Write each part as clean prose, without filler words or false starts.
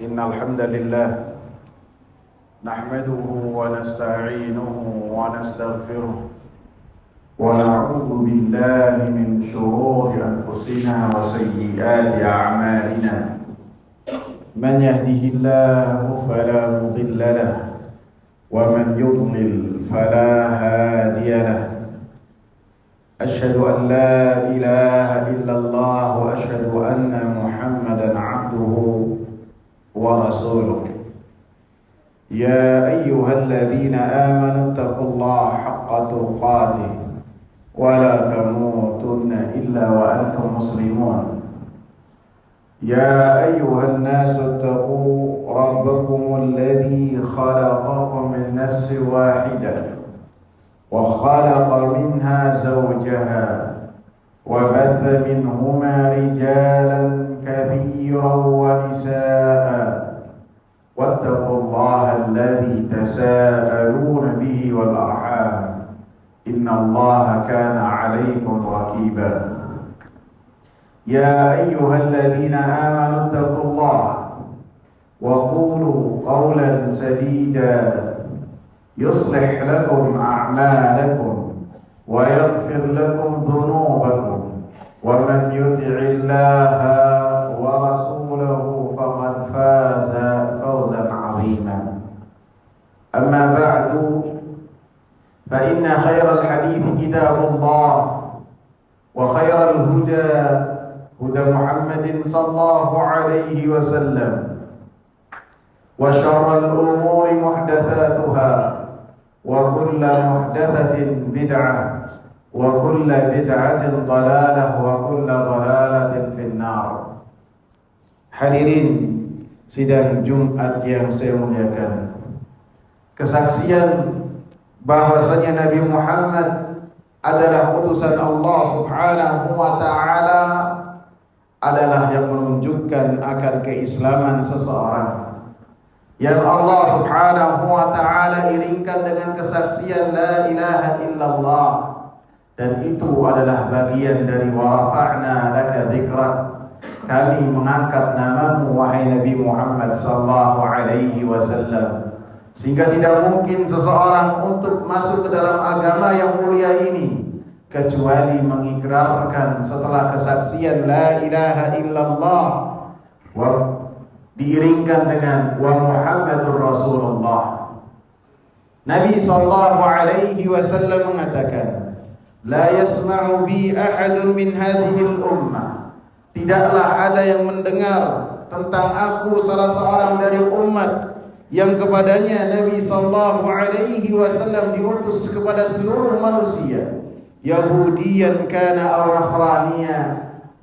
إن الحمد لله نحمده ونستعينه ونستغفره ونعوذ بالله من شرور أنفسنا وسيئات أعمالنا من يهده الله فلا مضل له ومن يضلل فلا هادي له أشهد أن لا إله إلا الله وأشهد أن محمدا عبده ورسوله يا أيها الذين آمنوا اتقوا الله حق تقاته ولا تموتن إلا وأنتم مسلمون يا أيها الناس اتقوا ربكم الذي خلقكم من نفس واحدة وخلق منها زوجها وبث منهما رجالا كثيرا ونساء واتقوا الله الذي تساءلون به والأرحام إن الله كان عليكم رقيبا يا أيها الذين آمنوا اتقوا الله وقولوا قولا سديدا يصلح لكم أعمالكم ويغفر لكم ذنوبكم ومن يطع الله ورسوله فقد فاز فوزا عظيما أما بعد فإن خير الحديث كتاب الله وخير الهدى هدى محمد صلى الله عليه وسلم وشر الأمور محدثاتها وكل محدثة بدعة وكل بدعة ضلالة وكل ضلالة في النار. Hadirin sidang Jumat yang saya muliakan, kesaksian bahwasanya Nabi Muhammad adalah utusan Allah Subhanahu wa taala adalah yang menunjukkan akan keislaman seseorang, yang Allah Subhanahu wa taala iringkan dengan kesaksian la ilaha illallah, dan itu adalah bagian dari wa rafa'na laka dzikrak, kami mengangkat namamu wahai Nabi Muhammad sallallahu alaihi wasallam, sehingga tidak mungkin seseorang untuk masuk ke dalam agama yang mulia ini kecuali mengikrarkan setelah kesaksian la ilaha illallah diiringkan dengan wa Muhammadur Rasulullah. Nabi sallallahu alaihi wasallam mengatakan, la yasma'u bi ahadun min hadhihi al-ummah, tidaklah ada yang mendengar tentang aku salah seorang dari umat yang kepadanya Nabi sallallahu alaihi wasallam diutus kepada seluruh manusia, Yahudiyan kana aw Nasraniya,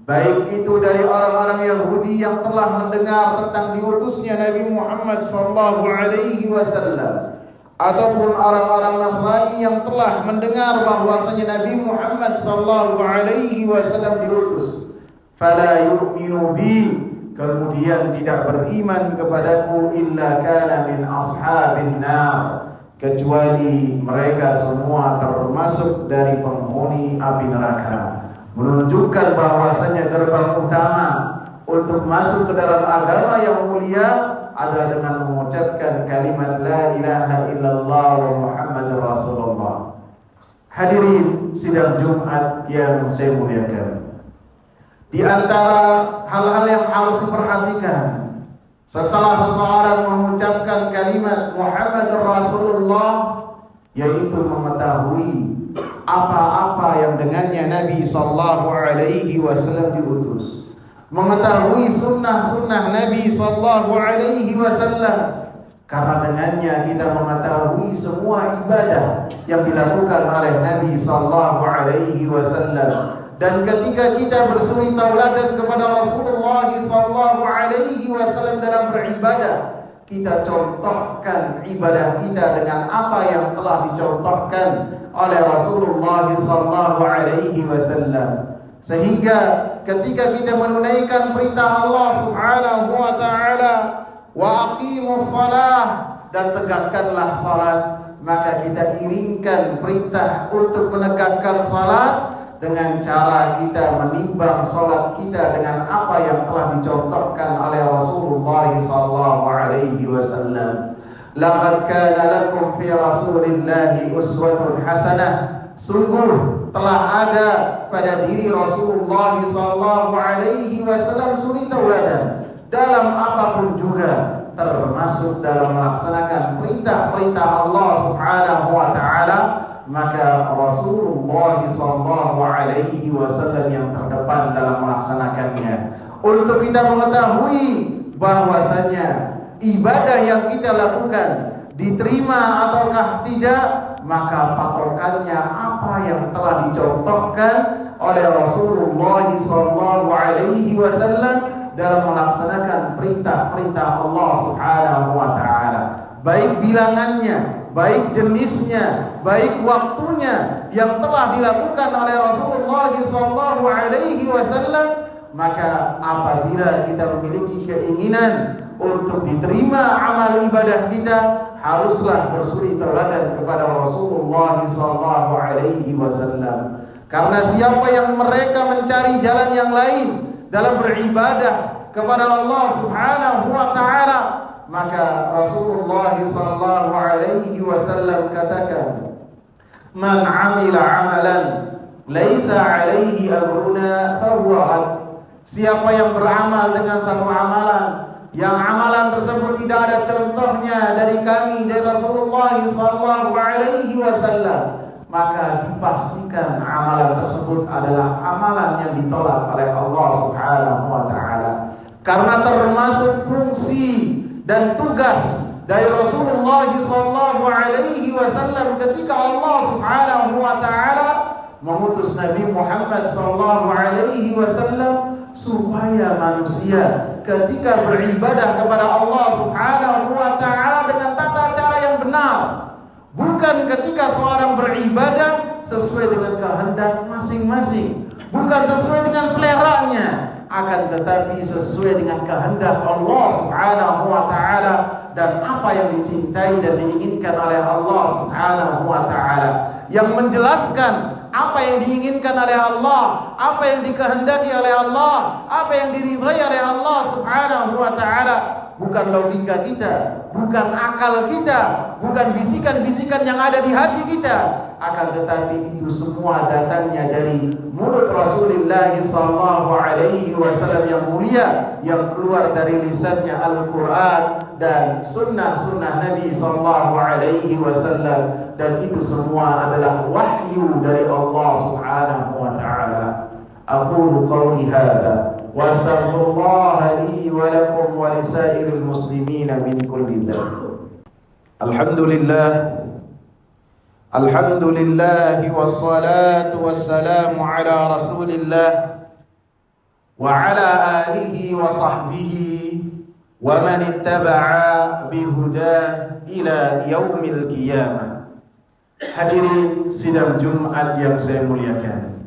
baik itu dari orang-orang Yahudi yang telah mendengar tentang diutusnya Nabi Muhammad sallallahu alaihi wasallam, ataupun orang-orang Nasrani yang telah mendengar bahwasanya Nabi Muhammad sallallahu alaihi wasallam diutus, fala yu'minu bi, kemudian tidak beriman kepadaku, illa kana min ashabin nar, kecuali mereka semua termasuk dari penghuni api neraka. Menunjukkan bahwasanya gerbang utama untuk masuk ke dalam agama yang mulia adalah dengan mengucapkan kalimat la ilaha illallah wa Muhammadur Rasulullah. Hadirin sidang Jumat yang saya muliakan, di antara hal-hal yang harus diperhatikan setelah seseorang mengucapkan kalimat Muhammadur Rasulullah, yaitu mengetahui apa-apa yang dengannya Nabi sallallahu alaihi wasallam diutus, mengetahui sunnah-sunnah Nabi sallallahu alaihi wasallam, karena dengannya kita mengetahui semua ibadah yang dilakukan oleh Nabi sallallahu alaihi wasallam. Dan ketika kita bersuri tauladan kepada Rasulullah sallallahu alaihi wasallam dalam beribadah, kita contohkan ibadah kita dengan apa yang telah dicontohkan oleh Rasulullah sallallahu alaihi wasallam, sehingga ketika kita menunaikan perintah Allah Subhanahu wa taala, wa aqimus shalah, dan tegakkanlah salat, maka kita iringkan perintah untuk menegakkan salat dengan cara kita menimbang salat kita dengan apa yang telah dicontohkan oleh Rasulullah sallallahu alaihi wasallam. Laqad kana lakum fi Rasulillahi uswatun hasanah. Sungguh telah ada pada diri Rasulullah sallallahu alaihi wasallam suri tauladan dalam apapun juga, termasuk dalam melaksanakan perintah-perintah Allah Subhanahu wa taala. Maka Rasulullah sallallahu alaihi wasallam yang terdepan dalam melaksanakannya. Untuk kita mengetahui bahwasanya ibadah yang kita lakukan diterima ataukah tidak, maka patokannya apa yang telah dicontohkan oleh Rasulullah sallallahu alaihi wasallam dalam melaksanakan perintah-perintah Allah Subhanahu wa taala. Baik bilangannya, baik jenisnya, baik waktunya yang telah dilakukan oleh Rasulullah sallallahu alaihi wasallam, maka apabila kita memiliki keinginan untuk diterima amal ibadah kita, haruslah bersuri tauladan kepada Rasulullah sallallahu alaihi wasallam. Karena siapa yang mereka mencari jalan yang lain dalam beribadah kepada Allah Subhanahu wa taala, maka Rasulullah sallallahu alaihi wasallam katakan, "Man 'amila 'amalan laisa 'alaihi amruna fahuwa rad." Siapa yang beramal dengan satu amalan yang amalan tersebut tidak ada contohnya dari kami, dari Rasulullah sallallahu alaihi wasallam, maka dipastikan amalan tersebut adalah amalan yang ditolak oleh Allah Subhanahu wa taala. Karena termasuk fungsi dan tugas dari Rasulullah sallallahu alaihi wasallam ketika Allah Subhanahu wa taala mengutus Nabi Muhammad sallallahu alaihi wasallam supaya manusia ketika beribadah kepada Allah Subhanahu wa taala dengan tata cara yang benar, bukan ketika seorang beribadah sesuai dengan kehendak masing-masing, bukan sesuai dengan seleranya, akan tetapi sesuai dengan kehendak Allah Subhanahu wa taala dan apa yang dicintai dan diinginkan oleh Allah Subhanahu wa taala, yang menjelaskan apa yang diinginkan oleh Allah, apa yang dikehendaki oleh Allah, apa yang diridhai oleh Allah Subhanahu wa taala. Bukan logika kita, bukan akal kita, bukan bisikan-bisikan yang ada di hati kita, akan tetapi itu semua datangnya dari mulut Rasulullah sallallahu alaihi wasallam yang mulia, yang keluar dari lisannya Al-Quran dan sunnah-sunnah Nabi sallallahu alaihi wasallam, dan itu semua adalah wahyu dari Allah Subhanahu wa taala. Aqulu qawli hadza wa astaghfirullah li wa lakum wa lisairil muslimin min kulli dhanb. Alhamdulillah wassalatu wassalamu ala Rasulillah wa ala alihi wa sahbihi wa man ittaba'a bihudah ila yaumil qiyamah. Hadirin sidang Jumat yang saya muliakan,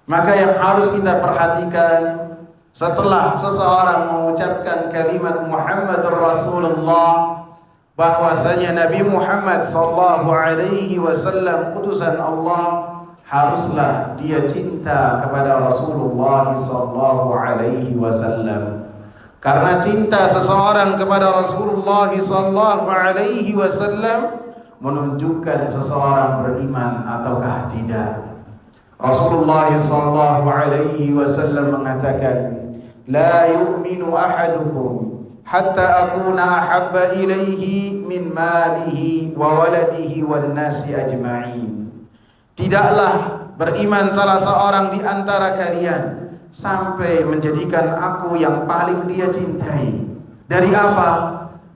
maka yang harus kita perhatikan setelah seseorang mengucapkan kalimat Muhammadur Rasulullah, bahwasanya Nabi Muhammad sallallahu alaihi wasallam utusan Allah, haruslah dia cinta kepada Rasulullah sallallahu alaihi wasallam. Karena cinta seseorang kepada Rasulullah sallallahu alaihi wasallam menunjukkan seseorang beriman ataukah tidak. Rasulullah sallallahu alaihi wasallam mengatakan, "La yu'minu ahadukum hatta akuna ahabba ilaihi min malihi wa waladihi wan nasi ajma'in." Tidaklah beriman salah seorang di antara kalian sampai menjadikan aku yang paling dia cintai. Dari apa?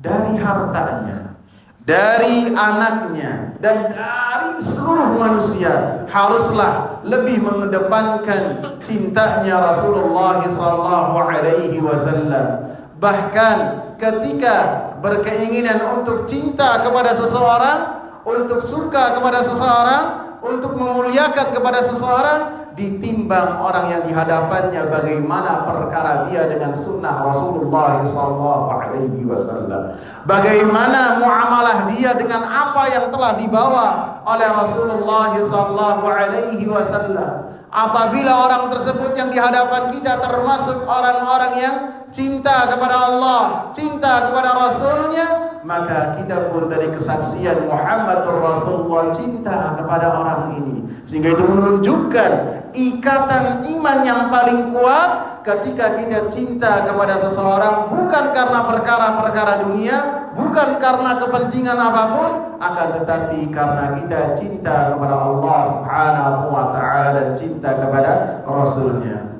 Dari hartanya, dari anaknya, dan dari seluruh manusia. Haruslah lebih mengedepankan cintanya Rasulullah sallallahu alaihi wasallam. Bahkan ketika berkeinginan untuk cinta kepada seseorang, untuk suka kepada seseorang, untuk memuliakan kepada seseorang, ditimbang orang yang dihadapannya bagaimana perkara dia dengan sunnah Rasulullah sallallahu alaihi wasallam, bagaimana muamalah dia dengan apa yang telah dibawa oleh Rasulullah sallallahu alaihi wasallam. Apabila orang tersebut yang di hadapan kita termasuk orang-orang yang cinta kepada Allah, cinta kepada Rasulnya, maka kita pun dari kesaksian Muhammadur Rasulullah cinta kepada orang ini. Sehingga itu menunjukkan ikatan iman yang paling kuat ketika kita cinta kepada seseorang bukan karena perkara-perkara dunia, bukan karena kepentingan apapun, akan tetapi karena kita cinta kepada Allah Subhanahu wa ta'ala dan cinta kepada Rasulnya.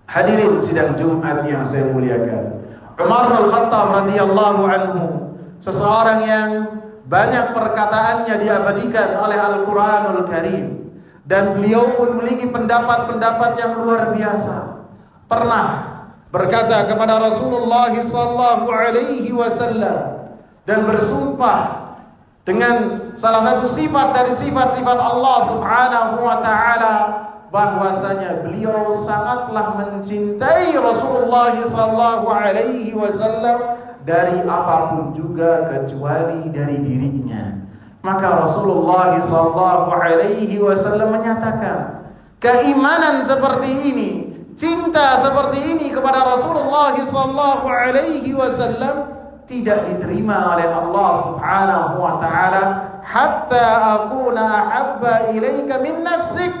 Hadirin sidang Jumat yang saya muliakan, Umar bin Khattab radhiyallahu anhu, seseorang yang banyak perkataannya diabadikan oleh Al-Quranul Karim, dan beliau pun memiliki pendapat-pendapat yang luar biasa. Pernah berkata kepada Rasulullah sallallahu alaihi wasallam dan bersumpah dengan salah satu sifat dari sifat-sifat Allah Subhanahu wa taala, bahwasanya beliau sangatlah mencintai Rasulullah sallallahu alaihi wasallam dari apapun juga kecuali dari dirinya. Maka Rasulullah sallallahu alaihi wasallam menyatakan, keimanan seperti ini, cinta seperti ini kepada Rasulullah sallallahu alaihi wasallam tidak diterima oleh Allah Subhanahu wa taala hatta akuna ahabba ilaika min nafsik,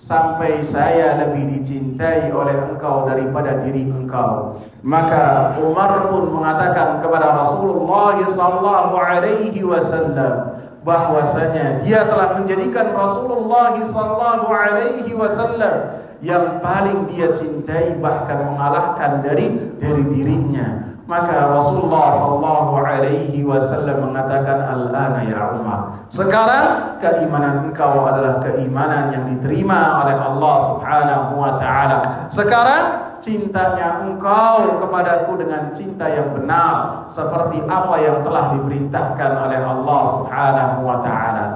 sampai saya lebih dicintai oleh engkau daripada diri engkau. Maka Umar pun mengatakan kepada Rasulullah sallallahu alaihi wasallam bahwasanya dia telah menjadikan Rasulullah sallallahu alaihi wasallam yang paling dia cintai, bahkan mengalahkan dari dirinya. Maka Rasulullah sallallahu alaihi wasallam mengatakan, al-ana ya Umar, sekarang keimanan engkau adalah keimanan yang diterima oleh Allah Subhanahu wa taala. Sekarang cintanya engkau kepadaku dengan cinta yang benar, seperti apa yang telah diperintahkan oleh Allah Subhanahu wa taala.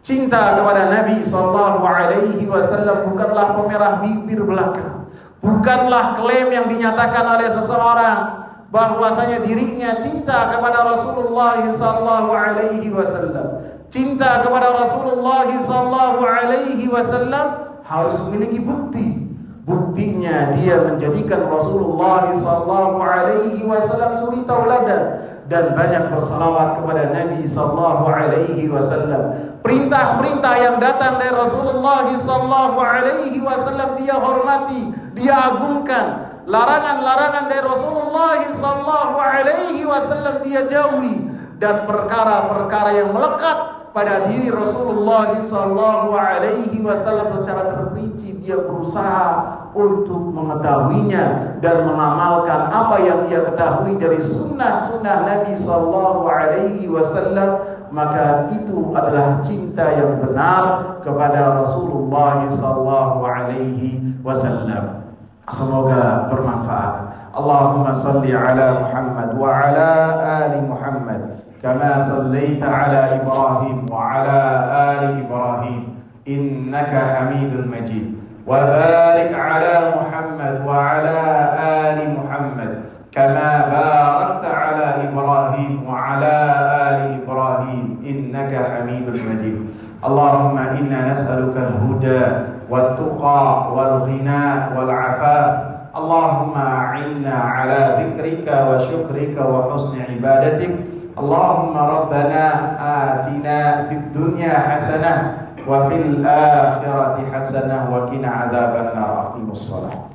Cinta kepada Nabi sallallahu alaihi wasallam bukanlah pemerah bibir belaka, bukanlah klaim yang dinyatakan oleh seseorang bahwasanya dirinya cinta kepada Rasulullah sallallahu alaihi wasallam. Cinta kepada Rasulullah sallallahu alaihi wasallam harus memiliki bukti. Buktinya dia menjadikan Rasulullah sallallahu alaihi wasallam suri tauladan dan banyak bersalawat kepada Nabi sallallahu alaihi wasallam. Perintah-perintah yang datang dari Rasulullah sallallahu alaihi wasallam dia hormati, dia agungkan. Larangan-larangan dari Rasulullah sallallahu alaihi wasallam dia jauhi, dan perkara-perkara yang melekat pada diri Rasulullah sallallahu alaihi wasallam secara terperinci dia berusaha untuk mengetahuinya dan mengamalkan apa yang dia ketahui dari sunnah-sunnah Nabi sallallahu alaihi wasallam. Maka itu adalah cinta yang benar kepada Rasulullah sallallahu alaihi wasallam. Semoga bermanfaat. Allahumma salli ala Muhammad wa ala ali Muhammad kama sallaita ala Ibrahim wa ala ali Ibrahim innaka Hamidul Majid, wa barik ala Muhammad wa ala ali Muhammad kama barakta ala Ibrahim wa ala ali Ibrahim innaka Hamidul Majid. Allahumma inna nas'aluka al-huda والتقى والغنى والعفاف. اللهم أعنا على ذكرك وشكرك وحسن عبادتك. اللهم ربنا آتنا في الدنيا حسنة وفي الآخرة حسنة وقنا عذاب النار. أقيموا الصلاة.